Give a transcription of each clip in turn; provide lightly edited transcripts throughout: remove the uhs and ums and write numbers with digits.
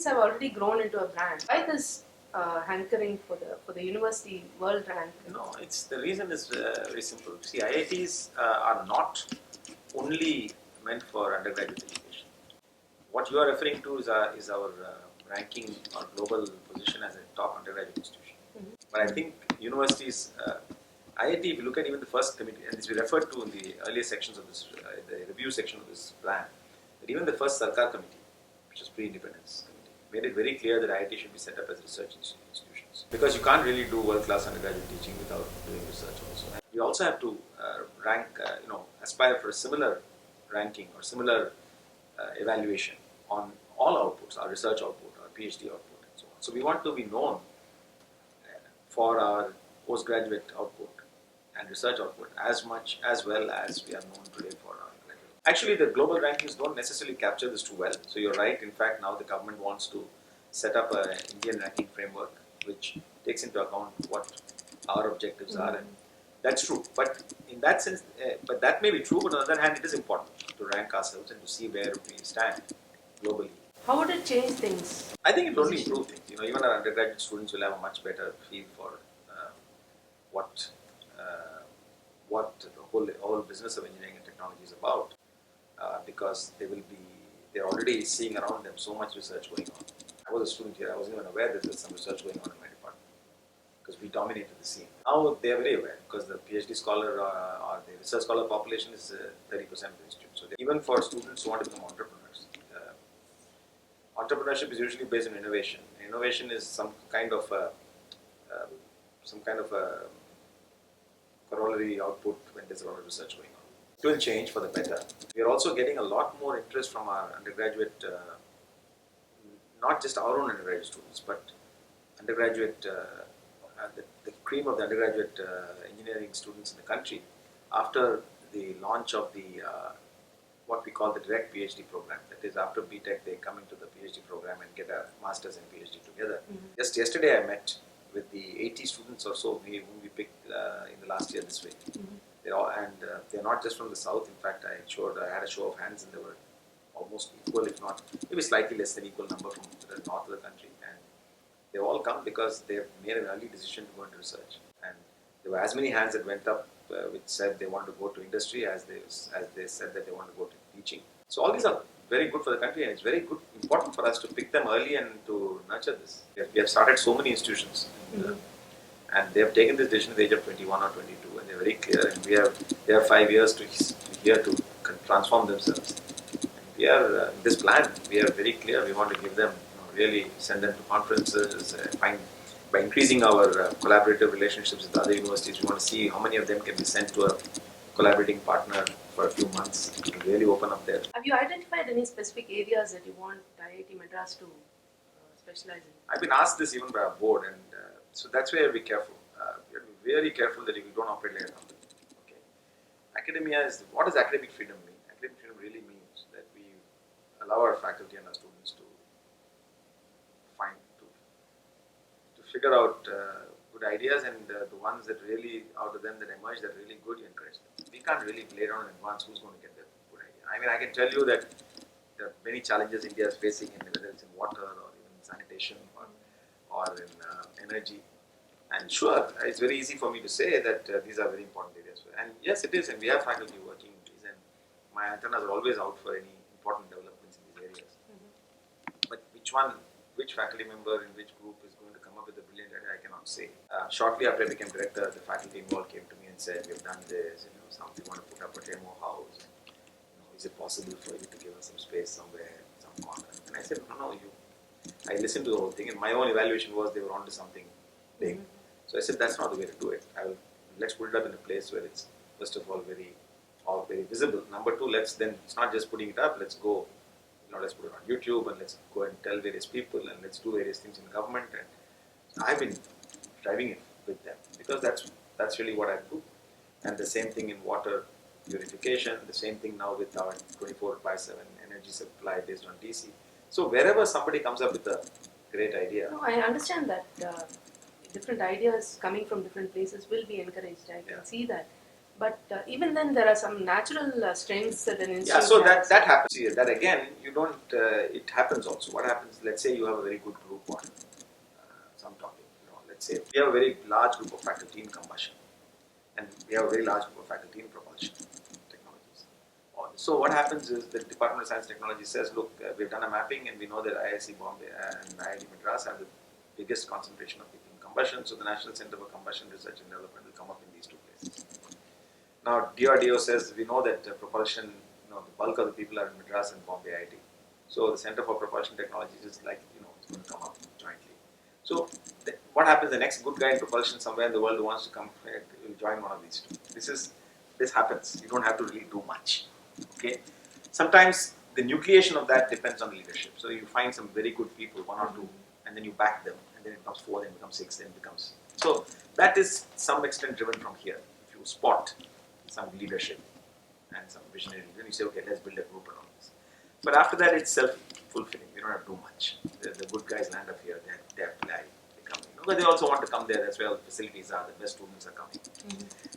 Humanities have already grown into a brand. Why this hankering for the university world rank? No, it's the reason is very simple. See, IITs are not only meant for undergraduate education. What you are referring to is our ranking or global position as a top undergraduate institution. Mm-hmm. But I think universities, IIT, if you look at even the first committee, and this we referred to in the earlier sections of this, the review section of this plan, that even the first Sarkar committee, which is pre-independence committee, made it very clear that IIT should be set up as research institutions. Because you can't really do world-class undergraduate teaching without doing research also. And we also have to rank, aspire for a similar ranking or similar evaluation on all outputs, our research output, our PhD output, and so on. So we want to be known for our postgraduate output and research output as much as well as we are known today for our graduate. Actually, the global rankings don't necessarily capture this too well. So you're right. In fact, now the government wants to set up an Indian ranking framework which takes into account what our objectives are, and that's true. But in that sense, but that may be true. But on the other hand, it is important to rank ourselves and to see where we stand globally. How would it change things? I think it will only improve things. Even our undergraduate students will have a much better feel for what the whole business of engineering and technology is about, because they're already seeing around them so much research going on. I was a student here. I wasn't even aware that there's some research going on in my department because we dominated the scene. Now they are very aware because the PhD scholar or the research scholar population is 30% of the institute. So even for students who want to become entrepreneurs, entrepreneurship is usually based on innovation. Innovation is some kind of a corollary output when there's a lot of research going on. It will change for the better. We are also getting a lot more interest from our undergraduate, not just our own undergraduate students, but undergraduate, the cream of the undergraduate engineering students in the country after the launch of the what we call the direct PhD program. That is, after BTech, they come into the PhD program and get a master's and PhD together. Mm-hmm. Just yesterday, I met with the 80 students or so whom we picked in the last year this way. Mm-hmm. They're not just from the south. In fact, I had a show of hands, and they were almost equal, if not maybe slightly less than equal number from the north of the country. And they all come because they've made an early decision to go into research. And there were as many hands that went up which said they want to go to industry as they said that they want to go to teaching. So all these are very good for the country, and it's very important for us to pick them early and to nurture this. We have started so many institutions, and they have taken this decision at the age of 21 or 22, and they're very clear. And they have 5 years to transform themselves. And this plan, we are very clear. We want to give them, really send them to conferences, by increasing our collaborative relationships with other universities. We want to see how many of them can be sent to a collaborating partner for a few months to really open up there. Have you identified any specific areas that you want IIT Madras to specialize in? I've been asked this even by our board, and so that's why we have to be careful. We have to be very careful that we don't operate like a company. Okay. Academia is, what does academic freedom mean? Academic freedom really means that we allow our faculty and our students to figure out good ideas, and the ones that really, out of them that emerge, that are really good, you encourage them. We can't really lay down in advance who's going to get that good idea. I mean, I can tell you that there are many challenges India is facing, whether it's in water or even sanitation or in energy. And sure, it's very easy for me to say that these are very important areas. And yes, it is, and we have faculty working in these, and my antennas are always out for any important developments in these areas. Mm-hmm. But which faculty member in which group is going to come up with a brilliant idea, I cannot say. Shortly after I became director, the faculty involved came to me and said, "We've done this, we want to put up a demo house. Is it possible for you to give us some space somewhere, some corner?" And I said, no. I listened to the whole thing, and my own evaluation was they were onto something big. Mm-hmm. So I said, that's not the way to do it. Let's put it up in a place where it's, first of all, very visible. Number two, it's not just putting it up, let's go, let's put it on YouTube, and let's go and tell various people, and let's do various things in government. And I've been driving it with them because that's really what I do. And the same thing in water purification, the same thing now with our 24/7 energy supply based on DC. So wherever somebody comes up with a great idea. No, I understand that different ideas coming from different places will be encouraged. I can see that. But even then, there are some natural strengths that an institute Yeah, so has. that happens. See, that again, you don't. It happens also. What happens? Let's say you have a very good group on some topic. Let's say we have a very large group of faculty in combustion, and we have a very large group of faculty in propulsion technologies. So what happens is the Department of Science and Technology says, look, we've done a mapping, and we know that IIT Bombay and IIT Madras have the biggest concentration of people in combustion. So the National Center for Combustion Research and Development will come up in these two places. Now, DRDO says we know that propulsion, the bulk of the people are in Madras and Bombay IIT. So the Center for Propulsion Technologies is like, it's going to come up jointly. So what happens? The next good guy in propulsion somewhere in the world who wants to come will join one of these two. This happens. You don't have to really do much. Okay. Sometimes the nucleation of that depends on leadership. So you find some very good people, one or two, and then you back them, and then it becomes 4, then it becomes 6, then it becomes. So that is some extent driven from here. If you spot some leadership and some visionary, then you say, okay, let's build a group around this. But after that, it's self-fulfilling. You don't have to do much. The good guys land up here, they apply, they come. But they also want to come there. That's where all the facilities are. The best students are coming.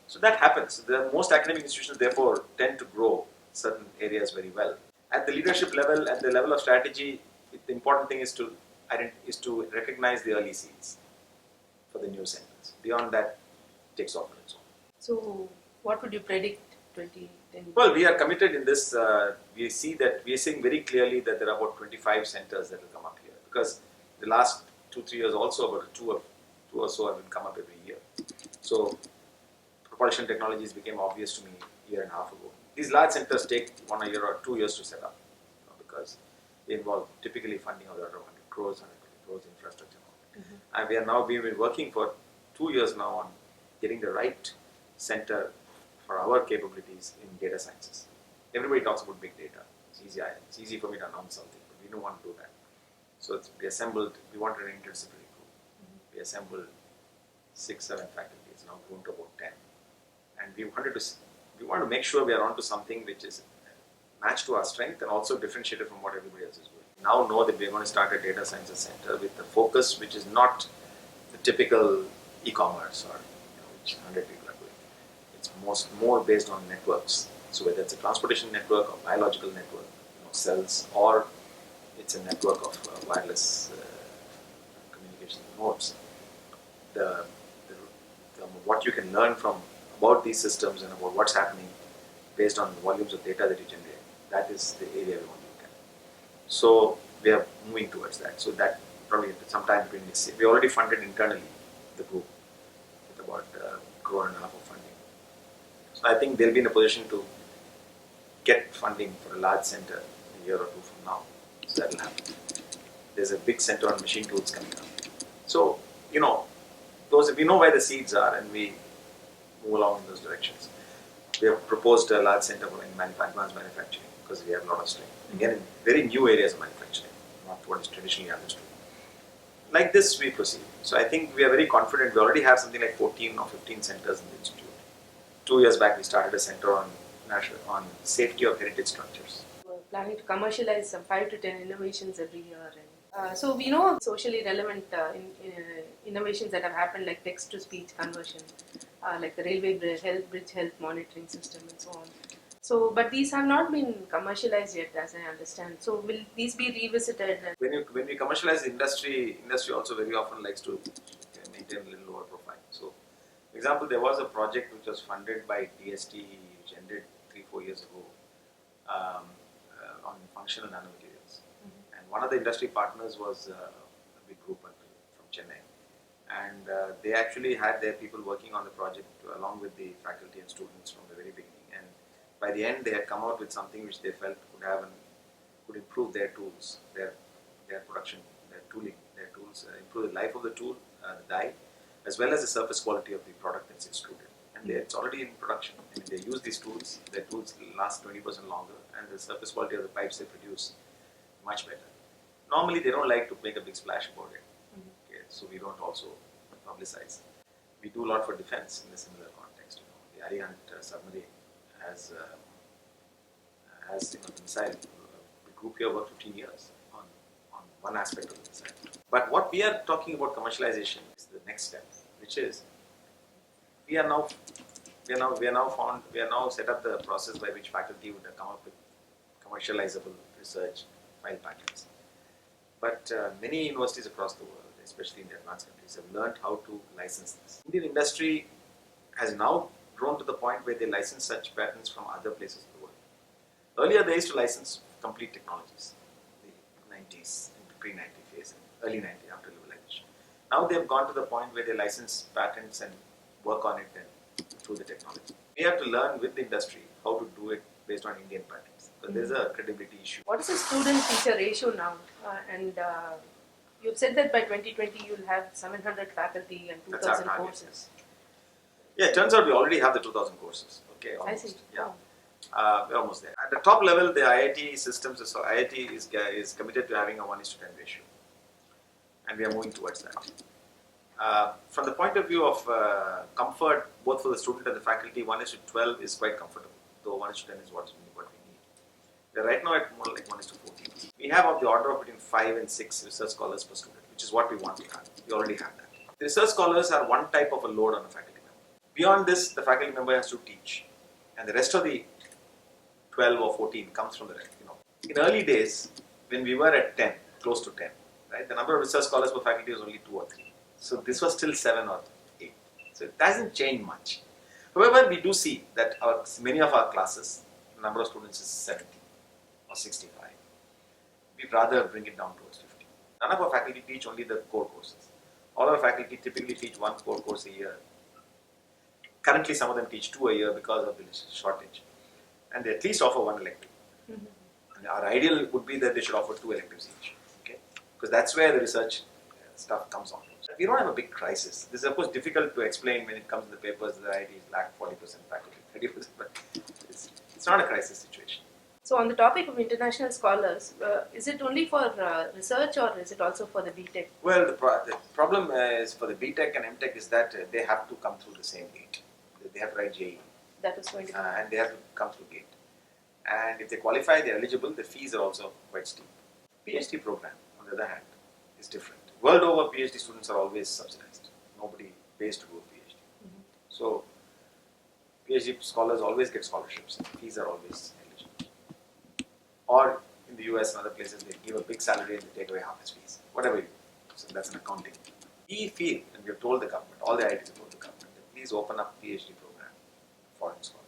So that happens. The most academic institutions, therefore, tend to grow certain areas very well. At the leadership level, at the level of strategy, the important thing is to recognize the early seeds for the new centers. Beyond that, it takes off on its own. So, what would you predict 2010? Well, we are committed in this. We see that we are seeing very clearly that there are about 25 centers that will come up here, because the last 2-3 years also about two or so have been come up every year. So propulsion technologies became obvious to me a year and a half ago. These large centers take 1 year or 2 years to set up, because they involve typically funding of the order of 100 crores, 100 crores infrastructure. And we've been working for 2 years now on getting the right center for our capabilities in data sciences. Everybody talks about big data. It's easy for me to announce something, but we don't want to do that. So we wanted an interdisciplinary group. We assembled 6-7 faculties, now grown to about 10. And we want to make sure we are onto something which is matched to our strength and also differentiated from what everybody else is doing. Now know that we are going to start a data sciences center with a focus which is not the typical e-commerce or which 100 people are doing. It's more based on networks. So whether it's a transportation network or biological network, cells, or it's a network of wireless communication nodes. What you can learn from about these systems and about what's happening based on the volumes of data that you generate, that is the area we want to look at. So we are moving towards that. So that probably sometime between this year. We already funded internally the group with about $1.5 crore of funding. So I think they'll be in a position to get funding for a large center a year or two from now. So that will happen. There's a big center on machine tools coming up. So, we know where the seeds are and we move along in those directions. We have proposed a large center for advanced manufacturing because we have a lot of strength. Again, in very new areas of manufacturing, not what is traditionally understood. Like this, we proceed. So I think we are very confident. We already have something like 14 or 15 centers in the institute. 2 years back, we started a center on safety of heritage structures. We're planning to commercialize some 5 to 10 innovations every year. So we know socially relevant innovations that have happened, like text-to-speech conversion, like the railway bridge health monitoring system and so on. So, but these have not been commercialized yet, as I understand. So, will these be revisited? When we commercialize the industry also very often likes to maintain a little lower profile. So, for example, there was a project which was funded by DST, which ended 3-4 years ago, on functional nanomaterials. And one of the industry partners was a big group from Chennai. And they actually had their people working on the project along with the faculty and students from the very beginning. And by the end, they had come out with something which they felt could improve their tools, their production, their tooling, their tools, improve the life of the tool, the die, as well as the surface quality of the product that's extruded. And it's already in production. I mean, they use these tools, their tools last 20% longer, and the surface quality of the pipes they produce much better. Normally, they don't like to make a big splash about it. Okay, so we don't also publicize. We do a lot for defense in a similar context. The Arihant submarine has the missile. The group here worked 15 years on one aspect of the missile. But what we are talking about commercialization is the next step, which is we are now we are now set up the process by which faculty would come up with commercializable research file patents. But many universities across the world, especially in the advanced countries, have learned how to license this. Indian industry has now grown to the point where they license such patents from other places in the world. Earlier, they used to license complete technologies, the 90s, pre-90 phase, early 90s after liberalization. Now they have gone to the point where they license patents and work on it and through the technology. We have to learn with the industry how to do it based on Indian patents. Because there's a credibility issue. What is the student-teacher ratio now? You've said that by 2020 you'll have 700 faculty and 2,000 courses. Yeah, it turns out we already have the 2,000 courses. Okay, almost. I see. Yeah. We're almost there. At the top level, the IIT systems, so IIT is committed to having a 1:10 ratio. And we are moving towards that. From the point of view of comfort, both for the student and the faculty, 1:12 is quite comfortable, though 1:10 is what we need. We are right now at more like 1:14. We have of the order of between 5 and 6 research scholars per student, which is what we want to have. We already have that. The research scholars are one type of a load on a faculty member. Beyond this, the faculty member has to teach, and the rest of the 12 or 14 comes from the rest. In early days, when we were at 10, close to 10, right, the number of research scholars per faculty was only 2 or 3. So this was still 7 or 8. So it doesn't change much. However, we do see that many of our classes, the number of students is 70 or 65. We'd rather bring it down towards 50. None of our faculty teach only the core courses. All our faculty typically teach one core course a year. Currently, some of them teach 2 a year because of the shortage. And they at least offer 1 elective. And our ideal would be that they should offer 2 electives each. Okay? Because that's where the research stuff comes on. We don't have a big crisis. This is of course difficult to explain when it comes to the papers. The IIT is lack 40% faculty, 30%, but it's not a crisis situation. So on the topic of international scholars, is it only for research or is it also for the BTech? Well, the problem is for the BTech and MTech is that they have to come through the same gate. They have to write JEE. That is going to be. And they have to come through gate. And if they qualify, they're eligible. The fees are also quite steep. PhD program, on the other hand, is different. World over, PhD students are always subsidized. Nobody pays to do a PhD. So, PhD scholars always get scholarships. Fees are always eligible. Or in the US and other places, they give a big salary and they take away half his fees. Whatever you do. So that's an accounting. We feel, and we have told the government, all the IITs have told the government, that please open up PhD program for foreign scholars.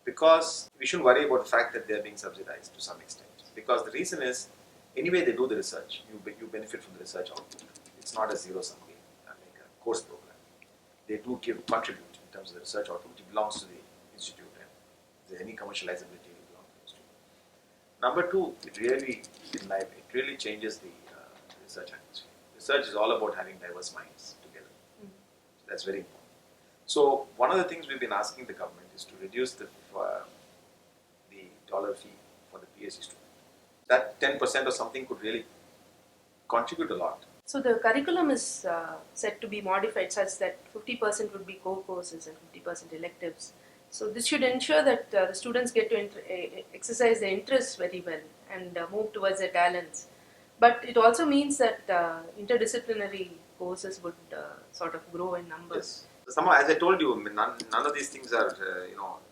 Because we shouldn't worry about the fact that they are being subsidized to some extent. Because the reason is, anyway they do the research, you benefit from the research output. It's not a zero-sum game, like a course program. They do contribute in terms of the research output. It belongs to the institute, and if there's any commercializability, it belongs to the institute. Number two, it really changes the research atmosphere. Research is all about having diverse minds together. That's very important. So one of the things we've been asking the government is to reduce the dollar fee for the PhD student. That 10% or something could really contribute a lot. So the curriculum is set to be modified such that 50% would be core courses and 50% electives. So this should ensure that the students get to exercise their interests very well and move towards their talents. But it also means that interdisciplinary courses would sort of grow in numbers. Yes. As I told you, none of these things are,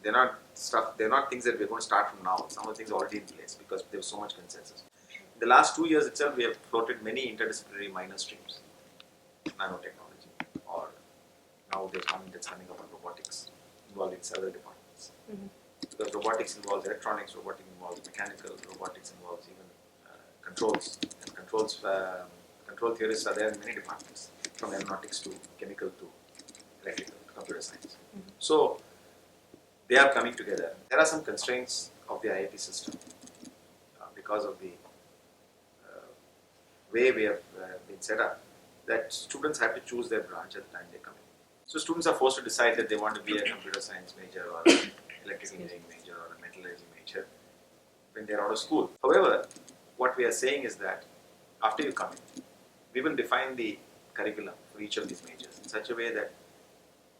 they're not things that we're going to start from now. Some of the things are already in place because there's so much consensus. In the last 2 years itself, we have floated many interdisciplinary minor streams. Nanotechnology, or now there's one that's coming up on robotics, involving several departments. Because robotics involves electronics, robotics involves mechanical, robotics involves even controls. And control theorists are there in many departments, from aeronautics to chemical to electrical, computer science. So they are coming together. There are some constraints of the IIT system because of the way we have been set up, that students have to choose their branch at the time they come in. So students are forced to decide that they want to be a computer science major or an electrical engineering major or a metallurgy major when they are out of school. However, what we are saying is that after you come in, we will define the curriculum for each of these majors in such a way that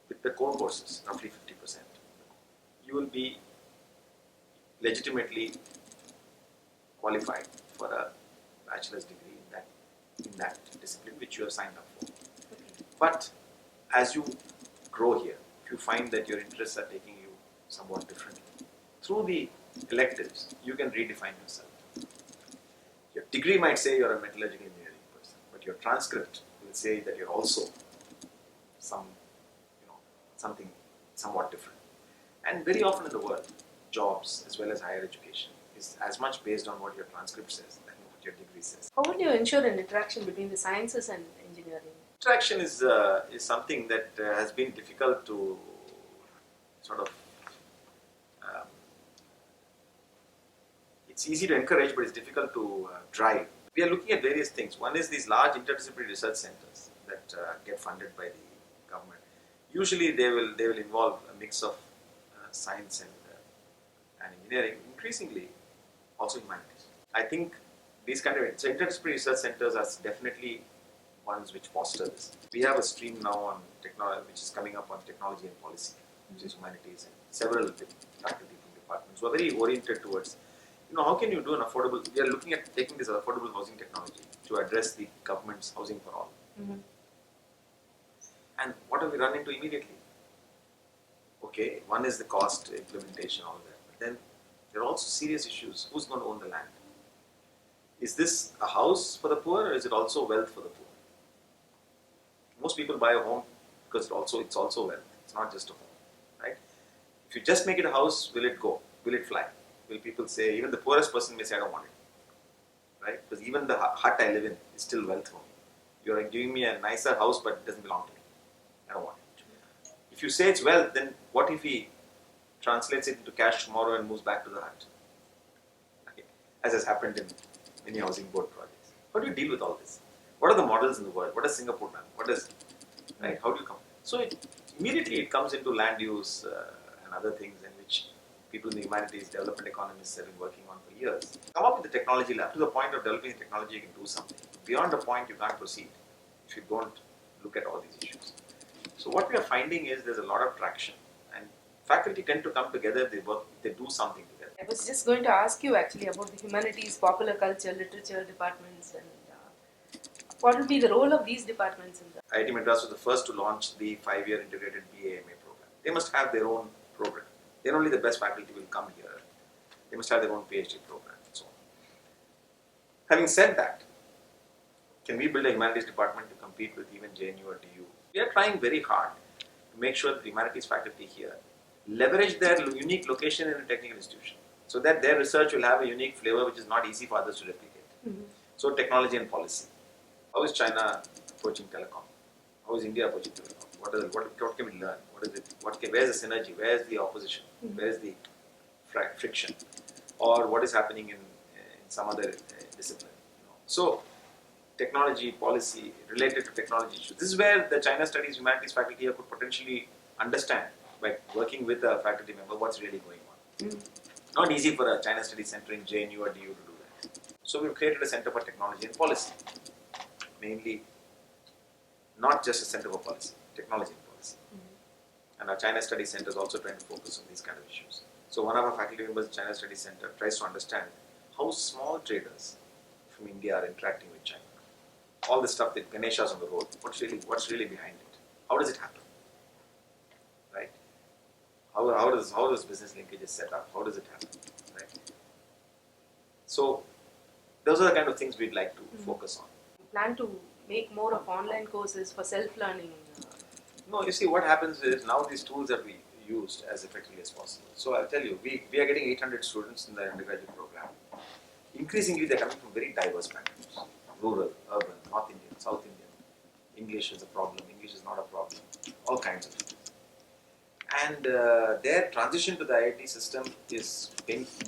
with the core courses, roughly 50%, you will be legitimately qualified for a bachelor's degree in that discipline which you have signed up for. But as you grow here, if if you find that your interests are taking you somewhat differently. Through the electives, you can redefine yourself. Your degree might say you're a metallurgical engineering person, but your transcript will say that you're also something somewhat different. And very often in the world, jobs as well as higher education is as much based on what your transcript says than what your degree says. How would you ensure an interaction between the sciences and engineering? Interaction is something that has been difficult to sort of. Um, it's easy to encourage, but it's difficult to drive. We are looking at various things. One is these large interdisciplinary research centers that get funded by the government. Usually, they will involve a mix of science and engineering. Increasingly, also humanities. I think these kind of interdisciplinary research centers are definitely ones which foster this. We have a stream now on technology, which is coming up on technology and policy, which is humanities, and several faculty from departments who are very oriented towards, how can you do an affordable, we are looking at taking this affordable housing technology to address the government's housing for all. Mm-hmm. And what have we run into immediately? Okay, one is the cost, implementation, all of that. But then there are also serious issues. Who's going to own the land? Is this a house for the poor, or is it also wealth for the poor? Most people buy a home because it's also wealth. It's not just a home, right? If you just make it a house, will it go? Will it fly? Will people say, even the poorest person may say, I don't want it, right? Because even the hut I live in is still wealth for me. You're giving me a nicer house, but it doesn't belong to me. I don't want it. If you say it's wealth, then what if he translates it into cash tomorrow and moves back to the hut? Okay. As has happened in many housing board projects. How do you deal with all this? What are the models in the world? What has Singapore done? Right? How do you come? So immediately it comes into land use and other things in which people in the humanities, development economists have been working on for years. Come up with the technology lab. To the point of developing the technology, you can do something. Beyond the point, you can't proceed if you don't look at all these issues. So what we are finding is there's a lot of traction, and faculty tend to come together, they work, they do something together. I was just going to ask you actually about the humanities, popular culture, literature departments, and what will be the role of these departments in that? IIT Madras was the first to launch the 5-year integrated BA/MA program. They must have their own program. Then only the best faculty will come here. They must have their own PhD program and so on. Having said that, can we build a humanities department to compete with even JNU or DU? We are trying very hard to make sure that the humanities faculty here leverage their unique location in a technical institution so that their research will have a unique flavor which is not easy for others to replicate. Mm-hmm. So technology and policy. How is China approaching telecom? How is India approaching telecom? What can we learn? Where is the synergy? Where is the opposition? Mm-hmm. Where is the friction? Or what is happening in some other discipline? So technology, policy related to technology issues. This is where the China Studies Humanities faculty here could potentially understand by working with a faculty member what's really going on. Mm-hmm. Not easy for a China Studies Center in JNU or DU to do that. So we've created a Center for Technology and Policy. Mainly, not just a Center for Policy, technology and policy. Mm-hmm. And our China Studies Center is also trying to focus on these kind of issues. So one of our faculty members in China Studies Center tries to understand how small traders from India are interacting with China. All the stuff that Ganesha's on the road, what's really behind it? How does it happen? Right? How does business linkages set up? How does it happen? Right? So those are the kind of things we'd like to focus on. Plan to make more of online courses for self-learning? No, you see what happens is now these tools are being used as effectively as possible. So I'll tell you, we are getting 800 students in the undergraduate program. Increasingly they're coming from very diverse backgrounds. Rural, urban, North Indian, South Indian. English is a problem, English is not a problem. All kinds of things. And their transition to the IIT system is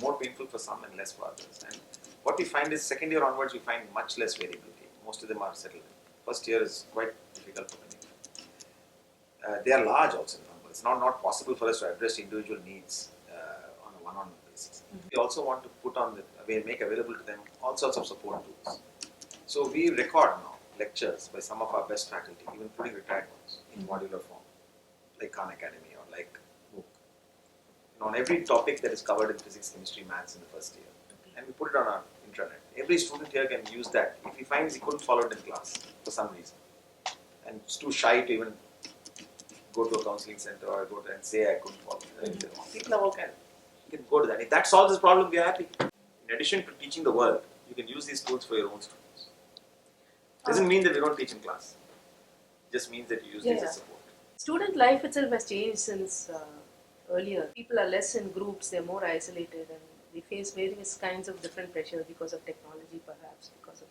more painful for some and less for others. And what we find is second year onwards we find much less variability. Most of them are settled. First year is quite difficult for many. They are large also in number. It's not possible for us to address individual needs on a one-on-one basis. Mm-hmm. We also want to make available to them all sorts of support tools. So we record now lectures by some of our best faculty, even pretty retired ones, in modular form, like Khan Academy or like MOOC. On every topic that is covered in physics, chemistry, maths in the first year. And we put it on our intranet. Every student here can use that if he finds he couldn't follow it in class for some reason and is too shy to even go to a counseling center or go to and say I couldn't follow. People are okay. You can go to that. If that solves this problem, we are happy. In addition to teaching the world, you can use these tools for your own students. Doesn't mean that we don't teach in class. It just means that you use these as support. Student life itself has changed since earlier. People are less in groups, they're more isolated, and they face various kinds of different pressure because of technology, perhaps, because of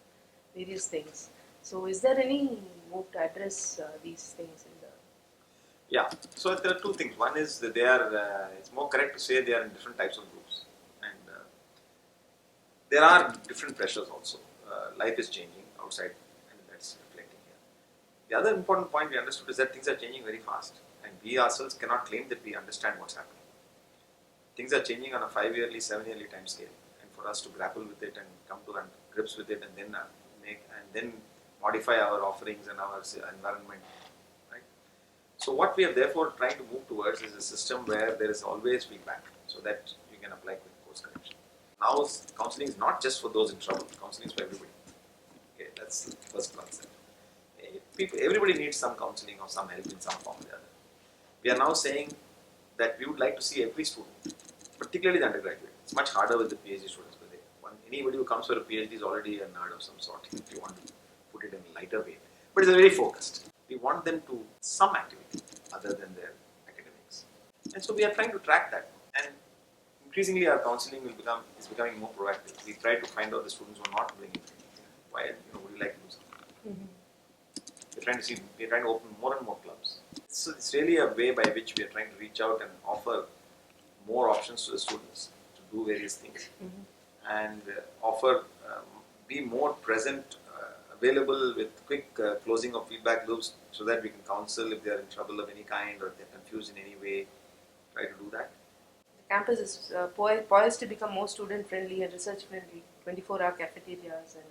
various things. So, is there any move to address these things in the... Yeah, so there are two things. One is that they are, it's more correct to say they are in different types of groups. And there are different pressures also. Life is changing outside, and that's reflecting here. The other important point we understood is that things are changing very fast. And we ourselves cannot claim that we understand what's happening. Things are changing on a 5-yearly, 7-yearly time scale. And for us to grapple with it and come to grips with it and then modify our offerings and our environment. So what we are therefore trying to move towards is a system where there is always feedback so that you can apply quick course correction. Now counseling is not just for those in trouble, counseling is for everybody. Okay, that's the first concept. Everybody needs some counseling or some help in some form or the other. We are now saying that we would like to see every student, particularly the undergraduate. It's much harder with the PhD students, but anybody who comes for a PhD is already a nerd of some sort, if you want to put it in a lighter way. But it's very focused. We want them to some activity other than their academics. And so we are trying to track that. And increasingly our counseling is becoming more proactive. We try to find out the students who are not doing it. Why, would you like to do something? We're trying to open more and more clubs. So it's really a way by which we are trying to reach out and offer more options to the students to do various things. And be more present, available with quick closing of feedback loops so that we can counsel if they are in trouble of any kind or if they're confused in any way, try to do that. The campus is poised to become more student friendly and research friendly, 24-hour cafeterias, and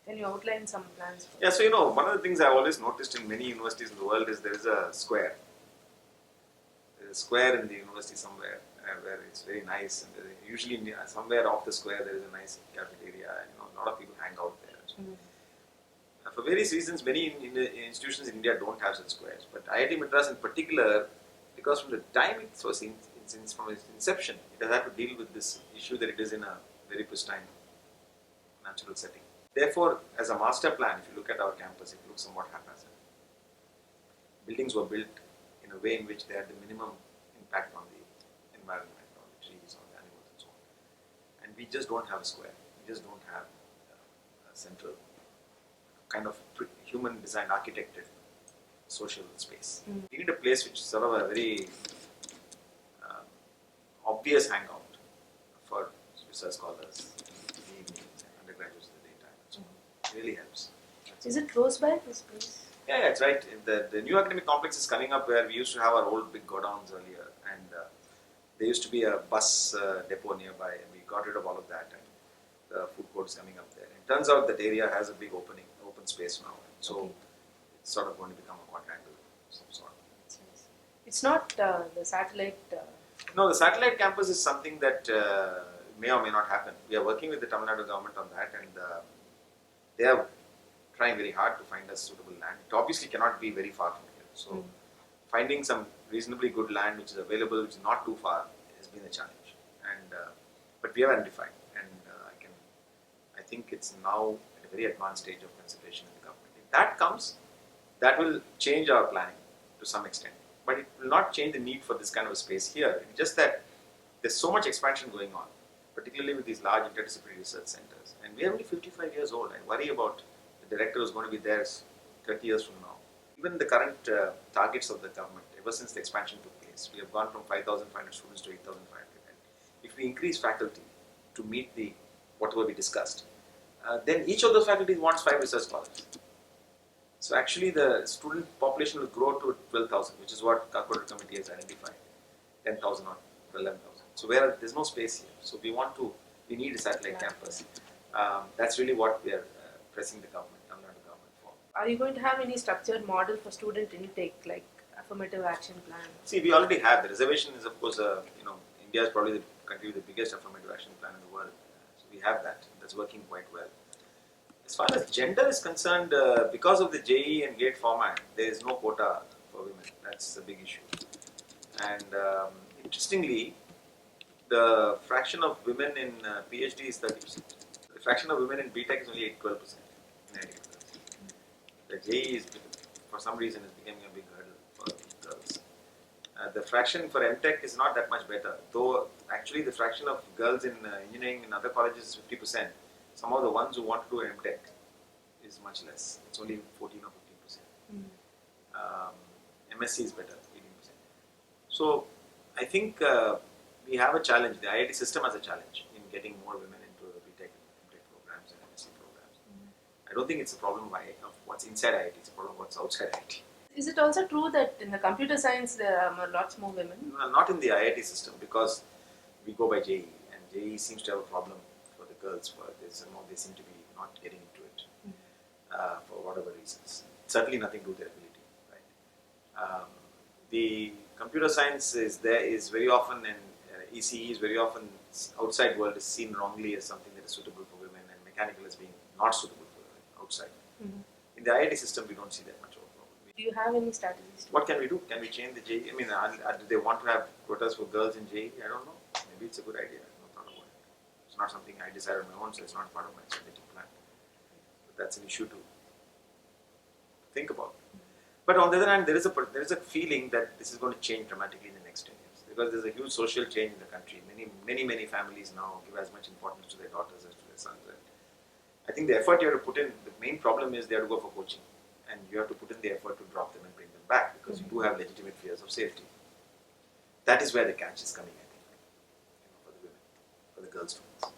can you outline some plans? Yeah, so one of the things I've always noticed in many universities in the world is there is a square. There's a square in the university somewhere where it's very nice, and usually somewhere off the square there is a nice cafeteria, and a lot of people hang out there. For various reasons, many institutions in India don't have such squares, but IIT Madras in particular, because from the time it was from its inception, it has had to deal with this issue that it is in a very pristine, natural setting. Therefore, as a master plan, if you look at our campus, it looks somewhat haphazard. Buildings were built in a way in which they had the minimum impact on the environment, on the trees, on the animals, and so on. And we just don't have a square. We just don't have a central kind of human design architected social space. We need a place which is sort of a very obvious hangout for research scholars in the evenings and undergraduates in the daytime. So it really helps. Is it close by this place? Yeah, it's right. The new academic complex is coming up where we used to have our old big godowns earlier, and there used to be a bus depot nearby, and we got rid of all of that, and the food court is coming up there. It turns out that area has a big open space now, so it's sort of going to become a quadrangle of some sort. It's not the satellite. No, the satellite campus is something that may or may not happen. We are working with the Tamil Nadu government on that, and they are trying very hard to find us suitable land. It obviously cannot be very far from here. So finding some reasonably good land which is available, which is not too far, has been a challenge. And but we have identified, and I think it's now at a very advanced stage of consideration in the government. If that comes, that will change our planning to some extent. But it will not change the need for this kind of a space here. It's just that there's so much expansion going on, particularly with these large interdisciplinary research centers. And we are only 55 years old. I worry about the director who's going to be there 30 years from now. Even the current targets of the government, ever since the expansion took place, we have gone from 5,500 students to 8,500. And if we increase faculty to meet whatever we discussed, then each of those faculties wants 5 research scholars. So actually the student population will grow to 12,000, which is what Calcutta Committee has identified, 10,000 or 11,000. So there's no space here. So we need a satellite campus. That's really what we are pressing the government, Tamil Nadu government for. Are you going to have any structured model for student intake, like affirmative action plan? See, we already have. The reservation is, of course, India is probably the country with the biggest affirmative action plan in the world. So we have that. That's working quite well. As far as gender is concerned, because of the JEE and GATE format, there is no quota for for women. That's a big issue. And interestingly, the fraction of women in PhD is 30%. The fraction of women in BTech is only 12% in IIT Madras. The JEE is, for some reason, is becoming a big hurdle for girls. The fraction for MTech is not that much better, though actually the fraction of girls in engineering in other colleges is 50%. Some of the ones who want to do MTech is much less. It's only 14 or 15%. MSc is better, 18%. So I think we have a challenge. The IIT system has a challenge in getting more women into the BTech and MTech programs and MSc programs. I don't think it's a problem of what's inside IIT, it's a problem of what's outside IIT. Is it also true that in the computer science there are lots more women? Well, not in the IIT system, because we go by JEE, and JEE seems to have a problem for the girls. They seem to be not getting into it for whatever reasons. Certainly nothing to do with their ability. Right? The computer science is very often, and ECE is very often, outside world is seen wrongly as something that is suitable for women, and mechanical as being not suitable for women outside. In the IIT system, we don't see that much of a problem. Do you have any strategies? What can we do? Can we change the JEE? I mean, do they want to have quotas for girls in JEE? I don't know. Maybe it's a good idea. I've not thought about it. It's not something I decided on my own, so it's not part of my strategic plan. But that's an issue to think about. But on the other hand, there is a feeling that this is going to change dramatically in the next 10 years, because there's a huge social change in the country. Many families now give as much importance to their daughters as to their sons. And I think the effort you have to put in, the main problem is they have to go for coaching, and you have to put in the effort to drop them and bring them back, because you do have legitimate fears of safety. That is where the catch is coming, I think, for the women, for the girl students.